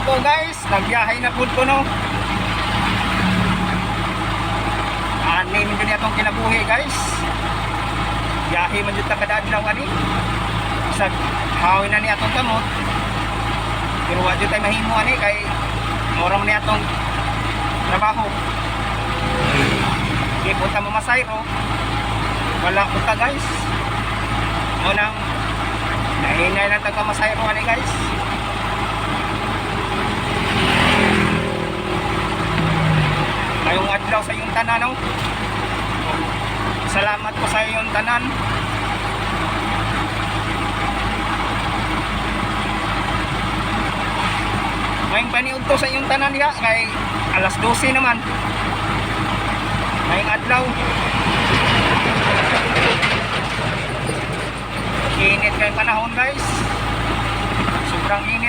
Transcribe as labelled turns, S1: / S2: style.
S1: ko guys, nagbiyahay na food ko no. Anim din atong kinabuhi guys. Biyahe man jud ta kada adlaw ani. Sa hawin na ni atong kamot. Pero wa jud tay mahimo ani kay mura man ni atong trabaho. Di punta mo masayro. Wala punta guys. Unang nahinay lang taga masayro ani guys. Ngayong adlaw sa iyong tanan no? Salamat po sa iyong tanan. Ngayong paniud to sa iyong tanan ya kay alas 12 naman. Ngayong adlaw init kay panahon guys. Sobrang init.